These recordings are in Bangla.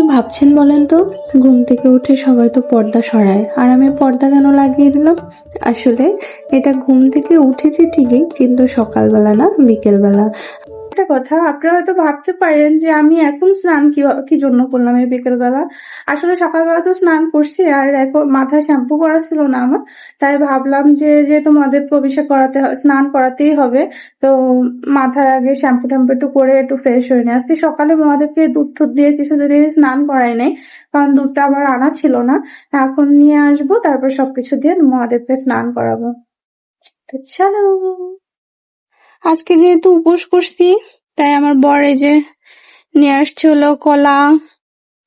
কি ভাবছেন বলেন তো? ঘুম থেকে উঠে সবাই তো পর্দা সরায়, আর আমি পর্দা কেন লাগিয়ে দিলাম? আসলে এটা ঘুম থেকে উঠেছি ঠিকই, কিন্তু সকালবেলা না, বিকেলবেলা। একটা কথা, আপনারা হয়তো ভাবতে পারেন যে আমি এখন স্নান কি জন্য করলাম এই বিকেলবেলা। আসলে সকালবেলা তো স্নান করছি, আর এখন মাথায় শ্যাম্পু করা ছিল না আমার, তাই ভাবলাম যে যেহেতু মদের প্রবেশে স্নান করাতেই হবে, তো মাথায় আগে শ্যাম্পু ট্যাম্পু একটু করে একটু ফ্রেশ হয়ে নিই। আজকে সকালে মহাদেবকে দুধ টুধ দিয়ে কিছু যদি স্নান করাই নাই, কারণ দুধটা আমার আনা ছিল না। এখন নিয়ে আসবো, তারপর সবকিছু দিয়ে মহাদেবকে স্নান করাবো। তো চলো, আজকে যেহেতু উপোস করছি, তাই আমার বর এই যে নিয়ে আসছে হলো কলা,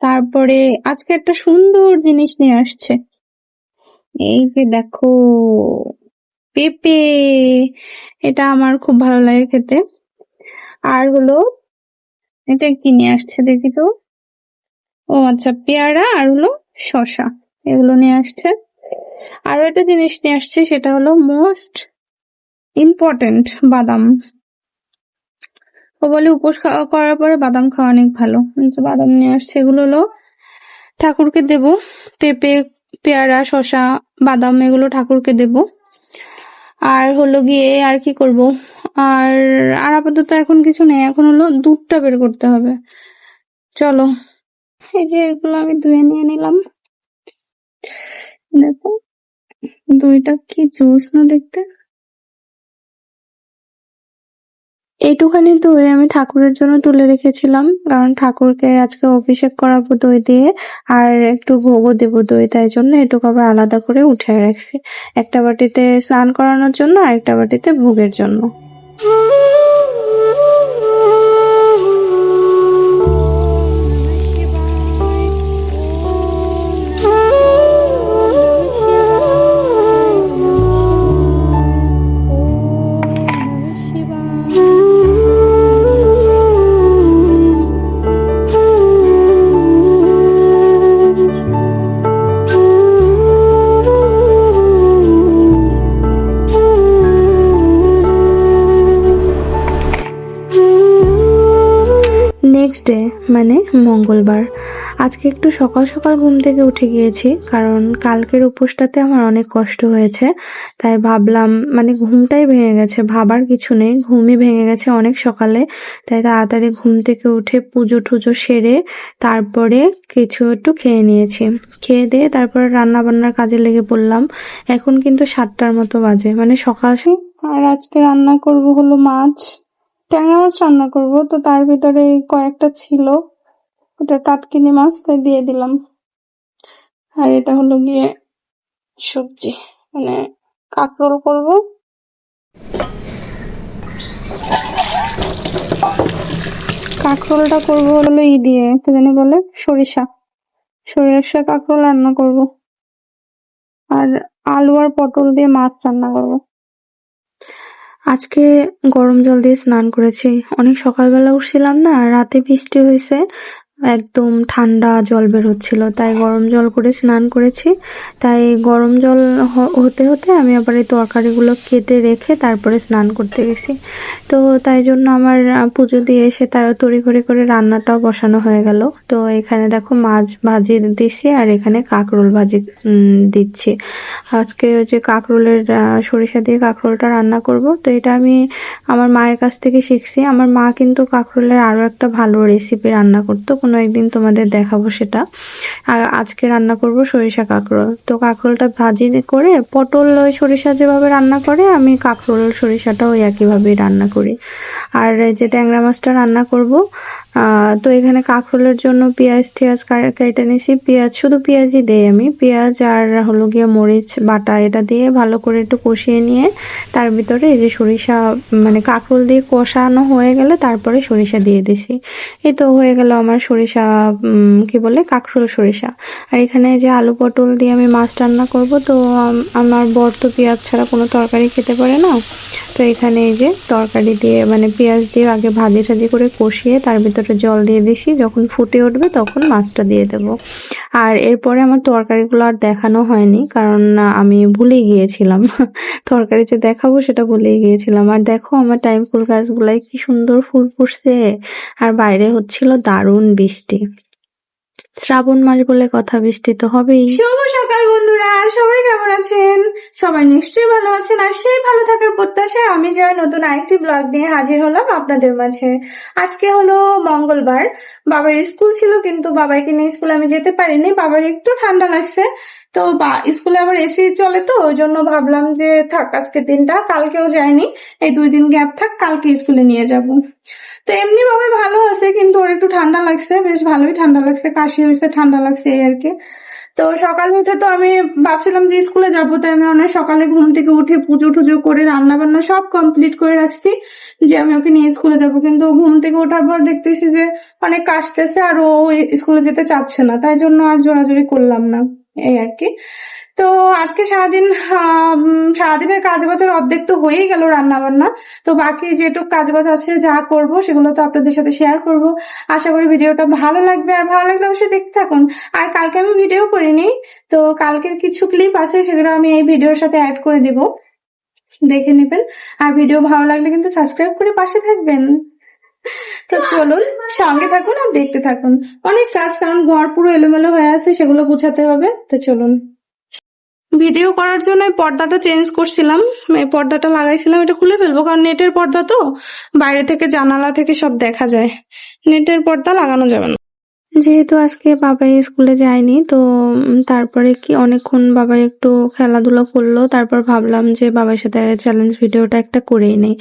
তারপরে আজকে একটা সুন্দর জিনিস নিয়ে আসছে। এই যে দেখো, পেঁপে। এটা আমার খুব ভালো লাগে খেতে। আর হলো এটা কি নিয়ে আসছে দেখি তো। ও আচ্ছা, পেয়ারা আর হলো শসা, এগুলো নিয়ে আসছে। আরো একটা জিনিস নিয়ে আসছে, সেটা হলো মোস্ট ইম্পর্টেন্ট, বাদাম। ও বলে উপোস করার পরে বাদাম খাওয়া অনেক ভালো। বাদাম নিয়ে আসছে, এগুলো হলো ঠাকুরকে দেব। পেঁপে, পেয়ারা, শসা, বাদাম এগুলো ঠাকুরকে দেব। আর হলো গিয়ে আর কি করব, আর আর আপাতত এখন কিছু নেই, এখন হলো দুধটা বের করতে হবে। চলো, এই যে এগুলো আমি ধুয়ে নিয়ে নিলাম। দেখো, দইটা কি জুস না দেখতে। এইটুখানি দই আমি ঠাকুরের জন্য তুলে রেখেছিলাম, কারণ ঠাকুরকে আজকে অভিষেক করাবো দই দিয়ে, আর একটু ভোগও দেবো দই, তাই জন্য এটুকু আবার আলাদা করে উঠে রাখছি। একটা বাটিতে স্নান করানোর জন্য আর একটা বাটিতে ভোগের জন্য। নেক্সট ডে মানে মঙ্গলবার। আজকে একটু সকাল সকাল ঘুম থেকে উঠে গিয়েছি, কারণ কালকের উপোসটাতে আমার অনেক কষ্ট হয়েছে। তাই ভাবলাম, মানে ঘুমটাই ভেঙে গেছে, ভাবার কিছু নেই, ঘুমই ভেঙে গেছে অনেক সকালে। তাই তাড়াতাড়ি ঘুম থেকে উঠে পুজো টুজো সেরে তারপরে কিছু একটু খেয়ে নিয়েছি। খেয়ে দিয়ে তারপরে রান্না বান্নার কাজে লেগে পড়লাম। এখন কিন্তু 7টার মতো বাজে, মানে সকাল। আর আজকে রান্না করব হলো মাছ, ট্যাংরা মাছ রান্না করব। তো তার ভিতরে কয়েকটা ছিল, ওটা টাটকিনি মাছ, তাই দিয়ে দিলাম। আর এটা হলো গিয়ে সবজি, মানে কাঁকরোল করব। কাঁকরোলটা করব হলো দিয়ে কি জানি বলে, সরিষা কাঁকরোল রান্না করব। আর আলু আর পটল দিয়ে মাছ রান্না করব। আজকে গরম জল দিয়ে স্নান করেছি। অনেক সকালবেলা উঠছিলাম না, রাতে বৃষ্টি হয়েছে, একদম ঠান্ডা জল বের হচ্ছিল, তাই গরম জল করে স্নান করেছি। তাই গরম জল হতে হতে আমি আবার এই তরকারিগুলো কেটে রেখে তারপরে স্নান করতে গেছি। তো তাই জন্য আমার পুজো দিয়ে এসে তাড়াতাড়ি করে রান্নাটাও বসানো হয়ে গেল। তো এখানে দেখো মাছ ভাজি দিচ্ছি, আর এখানে কাঁকরোল ভাজি দিচ্ছি। আজকে ওই যে কাঁকরোলের সরিষা দিয়ে কাঁকরোলটা রান্না করব। তো এটা আমি আমার মায়ের কাছ থেকে শিখছি। আমার মা কিন্তু কাঁকরোলের আরো একটা ভালো রেসিপি রান্না করতো, কোনো একদিন তোমাদের দেখাবো সেটা। আর আজকে রান্না করব সরিষা কাঁকরোল। তো কাঁকরোলটা ভাজি করে, পটল ওই সরিষা যেভাবে রান্না করে, আমি কাঁকরোল সরিষাটা ওই একইভাবেই রান্না করি। আর যে ট্যাংরা মাছটা রান্না করব, তো এখানে কাঁকরোলের জন্য পেঁয়াজ টেয়াজ কেটে নিয়েছি। পেঁয়াজ, শুধু পেঁয়াজই দেই আমি, পেঁয়াজ আর হলো গিয়ে মরিচ বাটা, এটা দিয়ে ভালো করে একটু কষিয়ে নিয়ে তার ভিতরে এই যে সরিষা, মানে কাঁকরোল দিয়ে কষানো হয়ে গেলে তারপরে সরিষা দিয়ে দিছি। এই তো হয়ে গেল আমার সরিষা, কি বলে, কাঁকরোল সরিষা। আর এখানে যে আলু পটল দিয়ে আমি মাছ রান্না করব। তো আমার বর তো পেঁয়াজ ছাড়া কোনো তরকারি খেতে পারে না। তো এখানে এই যে তরকারি দিয়ে, মানে পেঁয়াজ দিয়ে আগে ভাজি টাজি করে কষিয়ে তার ভিতরে জল দিয়ে দিছি, যখন ফুটে উঠবে তখন মাছটা দিয়ে দেব। আর এরপরে আমার তরকারিগুলো আর দেখানো হয়নি, কারণ আমি ভুলেই গিয়েছিলাম তরকারি যে দেখাবো সেটা ভুলেই গিয়েছিলাম। আর দেখো আমার টাইম ফুল গাছগুলাই কি সুন্দর ফুল ফুটছে, আর বাইরে হচ্ছিল দারুণ বৃষ্টি। শ্রাবণ মাস বলে কথা, বৃষ্টি তো হবেই। শুভ সকাল বন্ধুরা, সবাই কেমন আছেন? সবাই নিশ্চয়ই ভালো আছেন, আর সেই ভালো থাকার প্রত্যাশায় আমি জয় নতুন আরেকটি ব্লগ নিয়ে হাজির হলাম আপনাদের মাঝে। আজকে হলো মঙ্গলবার, বাবার স্কুল ছিল কিন্তু বাবাকে নিয়ে স্কুলে আমি যেতে পারিনি। বাবার একটু ঠান্ডা লাগছে, তো স্কুলে আবার এসি চলে, তো ওই জন্য ভাবলাম যে থাক আজকে দিনটা, কালকেও যায়নি, এই 2 দিন গ্যাপ থাক, কালকে স্কুলে নিয়ে যাব। তো এমনি ভাবে ভালো আছে, কিন্তু ওর একটু ঠান্ডা লাগছে, বেশ ভালোই ঠান্ডা লাগছে, কাশি হয়েছে, ঠান্ডা লাগছে এই আর কি। তো সকালে উঠে তো আমি ভাবছিলাম যে স্কুলে যাবো, তাই আমি অনেক সকালে ঘুম থেকে উঠে পুজো টুজো করে রান্না বান্না সব কমপ্লিট করে রাখছি যে আমি ওকে নিয়ে স্কুলে যাব। কিন্তু ঘুম থেকে ওঠার পর দেখতেছি যে অনেক কাশতেছে আর ও স্কুলে যেতে চাচ্ছে না, তাই জন্য আর জোরাজুরি করলাম না, এই আর কি। তো আজকে সারাদিনের কাজ বাজার অর্ধেক তো হয়েই গেল, রান্না বান্না। তো বাকি যেটুকু কাজ বাজ আছে যা করব সেগুলো তো আপনাদের সাথে শেয়ার করব। আশা করি ভিডিওটা ভালো লাগবে, আর ভালো লাগলে অবশ্যই দেখতে থাকুন। আর কালকে আমি ভিডিও করিনি, তো কালকের কিছু ক্লিপ আছে, সেগুলো আমি এই ভিডিওর সাথে অ্যাড করে দিব, দেখে নেবেন। আর ভিডিও ভালো লাগলে কিন্তু সাবস্ক্রাইব করে পাশে থাকবেন। তো চলুন সঙ্গে থাকুন আর দেখতে থাকুন। অনেক কাজ, কারণ ঘর পুরো এলোমেলো হয়ে আছে, সেগুলো গুছাতে হবে। তো চলুন। ভিডিও করার জন্য এই পর্দাটা চেঞ্জ করছিলাম, এই পর্দাটা লাগাইছিলাম, এটা খুলে ফেলবো কারণ নেটের পর্দা তো, বাইরে থেকে জানালা থেকে সব দেখা যায়, নেটের পর্দা লাগানো যাবে না। যেহেতু আজকে বাবাই স্কুলে যায়নি, তো তারপরে কি অনেকক্ষণ বাবাই একটু খেলাধুলা করলো, তারপর ভাবলাম যে বাবার সাথে চ্যালেঞ্জ ভিডিওটা একটা করেই নেই,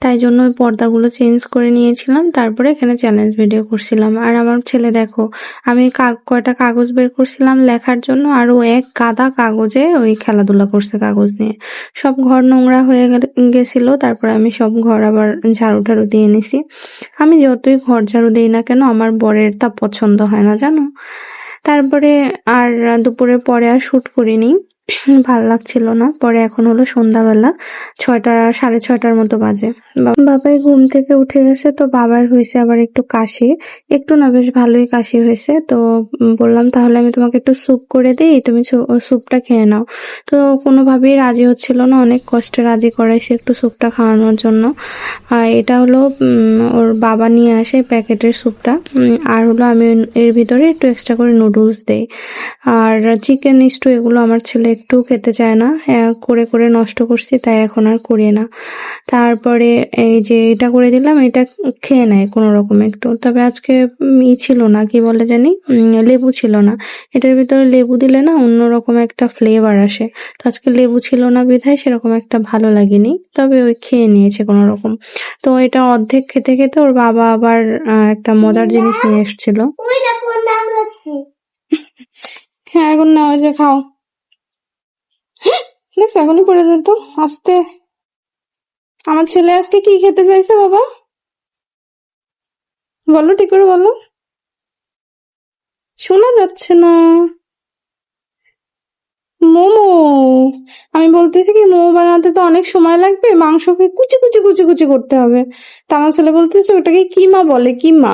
তাই জন্য ওই পর্দাগুলো চেঞ্জ করে নিয়েছিলাম, তারপরে এখানে চ্যালেঞ্জ ভিডিও করছিলাম। আর আমার ছেলে দেখো, আমি কয়টা কাগজ বের করছিলাম লেখার জন্য, আর ও এক গাদা কাগজে ওই খেলাধুলা করছে কাগজ নিয়ে। সব ঘর নোংরা হয়ে গেছিল, তারপরে আমি সব ঘর আবার ঝাড়ু টাড়ু দিয়ে নিছি। আমি যতই ঘর ঝাড়ু দিই না কেন, আমার বরের তা পছন্দ হয় না জানো। তারপরে আর দুপুরের পরে আর শুট করিনি, ভাল লাগছিল না। পরে এখন হলো সন্ধ্যাবেলা, 6:30 মতো বাজে। বাবাই ঘুম থেকে উঠে গেছে, তো বাবার হয়েছে আবার একটু কাশি, একটু না বেশ ভালোই কাশি হয়েছে। তো বললাম তাহলে আমি তোমাকে একটু স্যুপ করে দিই, তুমি স্যুপটা খেয়ে নাও। তো কোনোভাবেই রাজি হচ্ছিল না, অনেক কষ্টে রাজি করাইছি একটু স্যুপটা খাওয়ানোর জন্য। আর এটা হলো ওর বাবা নিয়ে আসে প্যাকেটের স্যুপটা, আর হলো আমি এর ভিতরে একটু এক্সট্রা করে নুডলস দেই। আর চিকেন স্টু এগুলো আমার ছেলে একটু খেতে চায় না, করে করে নষ্ট করছি, তাই এখন আর করি না। তারপরে এই যে এটা করে দিলাম, এটা খেয়ে নেয় কোনো রকম একটু। তবে আজকে ছিল না, কি বলে জানি, লেবু ছিল না। এটার ভিতরে লেবু দিলে না অন্যরকম একটা ফ্লেভার আসে, তো আজকে লেবু ছিল না বিধায় সেরকম একটা ভালো লাগেনি, তবে ওই খেয়ে নিয়েছে কোনো রকম। তো এটা অর্ধেক খেতে খেতে ওর বাবা আবার একটা মজার জিনিস নিয়ে এসেছিল। হ্যাঁ এখন না, ওই যে খাও, দেখছো এখনই পড়ে যেত। আস্তে, আমার ছেলে আজকে কি খেতে চাইছে বাবা, বলো ঠিক করে বলো, শোনা যাচ্ছে না। মোমো। আমি বলতেছি কি, মোমো বানাতে তো অনেক সময় লাগবে, মাংসকে কুচি কুচি কুচি কুচি করতে হবে। তা আমার ছেলে বলতেছে ওটাকে কিমা বলে, কিমা।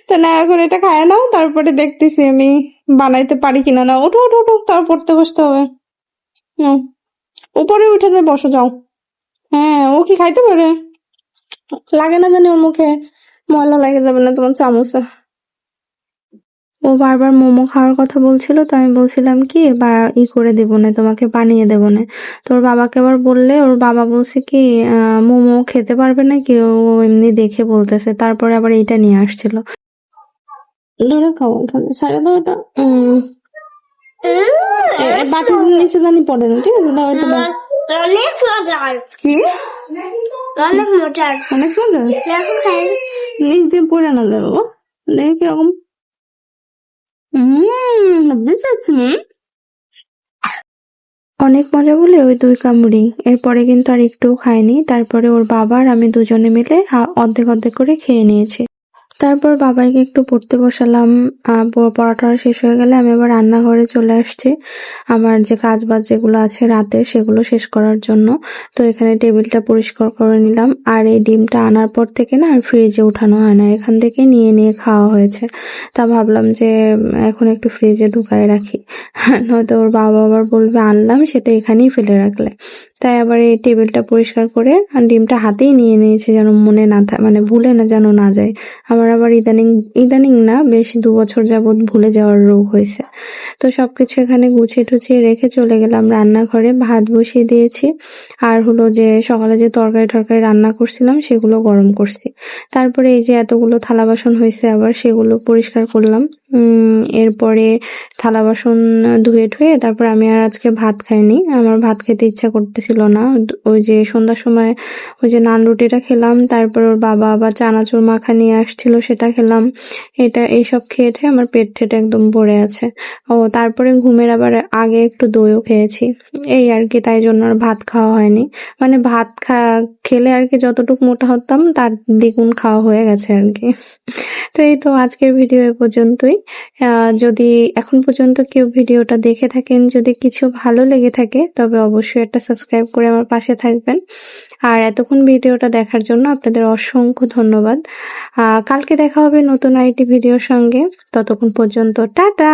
তো না, এখন এটা খায় নাও, তারপরে দেখতেছি আমি বানাইতে পারি কিনা। না, ওঠো ওঠো ওঠো, তারপর পড়তে বসতে হবে। হুম, উপরে উঠে যায়, বসো যাও। হ্যাঁ, ও কি খাইতে পারে? লাগে না জানি ওর মুখে, ময়লা লাগে যাবে না তোমার চামচে। ও বারবার মোমো খাওয়ার কথা বলছিল, তো আমি বলছিলাম কি বা করে দেবো না, তোমাকে বানিয়ে দেবো না। তোর বাবাকে আবার বললে, ওর বাবা বলছে কি মোমো খেতে পারবে না কি, ও এমনি দেখে বলতেছে। তারপরে আবার এইটা নিয়ে আসছিল। ধরে খাও, এখানে ছাড়ে দাও এটা। বাটির নিচে জানি পড়ে না, ঠিক আছে, দাও এটা দাও। অনেক মজার, কি অনেক মজার, অনেক মজা, দেখো খাই। নিচ দিয়ে পড়ে না যাবে বাবা, দেখি কিরকম। অনেক মজা বলে ওই 2 কামড়ি, এরপরে কিন্তু আর একটুও খায়নি। তারপরে ওর বাবা আর আমি দুজনে মিলে অর্ধেক অর্ধেক করে খেয়ে নিয়েছি। তারপর বাবাইকে একটু পড়তে বসালাম। পড়াটা শেষ হয়ে গেলে আমি আবার রান্নাঘরে চলে আসছি, আমার যে কাজ বাজ যেগুলো আছে রাতের সেগুলো শেষ করার জন্য। তো এখানে টেবিলটা পরিষ্কার করে নিলাম, আর এই ডিমটা আনার পর থেকে না আর ফ্রিজে উঠানো হয় না, এখান থেকে নিয়ে নিয়ে খাওয়া হয়েছে। তা ভাবলাম যে এখন একটু ফ্রিজে ঢুকায় রাখি, নয়তো ওর বাবা আবার বলবে আনলাম সেটা এখানেই ফেলে রাখলে। তাই আবার এই টেবিলটা পরিষ্কার করে আর ডিমটা হাতেই নিয়ে নিয়েছে যেন মনে না মানে ভুলে না যেন না যায়। আমার আবার ইদানিং না বেশ 2 বছর যাবত ভুলে যাওয়ার রোগ হয়েছে। তো সবকিছু এখানে গুছিয়ে টুছিয়ে রেখে চলে গেলাম রান্নাঘরে, ভাত বসিয়ে দিয়েছি আর হলো যে সকালে যে তরকারি রান্না করছিলাম সেগুলো গরম করছি। তারপরে এই যে এতগুলো থালা বাসন হয়েছে আবার সেগুলো পরিষ্কার করলাম। এরপরে থালা বাসন ধুয়ে ঠুয়ে তারপর আমি আর আজকে ভাত খাইনি, আমার ভাত খেতে ইচ্ছা করতেছিল না। ওই যে সন্ধ্যার সময় ওই যে নান রুটিটা খেলাম, তারপর ওর বাবা আবার চানাচুর মাখা নিয়ে আসছিল সেটা খেলাম। এইসব খেয়ে ঠেয়ে আমার পেট ঠেটে একদম ভরে আছে। ও তারপরে ঘুমের আবার আগে একটু দইও খেয়েছি, এই আর কি, তাই জন্য আর ভাত খাওয়া হয়নি। মানে ভাত খেলে আর কি যতটুকু মোটা হতাম তার দ্বিগুণ খাওয়া হয়ে গেছে আর কি। তো এই তো আজকের ভিডিও এ পর্যন্তই। যদি এখন পর্যন্ত কেউ ভিডিওটা দেখে থাকেন, যদি কিছু ভালো লেগে থাকে তবে অবশ্যই একটা সাবস্ক্রাইব করে আমার পাশে থাকবেন। আর এতক্ষণ ভিডিওটা দেখার জন্য আপনাদের অসংখ্য ধন্যবাদ। কালকে দেখা হবে নতুন আরেকটি ভিডিওর সঙ্গে। ততক্ষণ পর্যন্ত টাটা।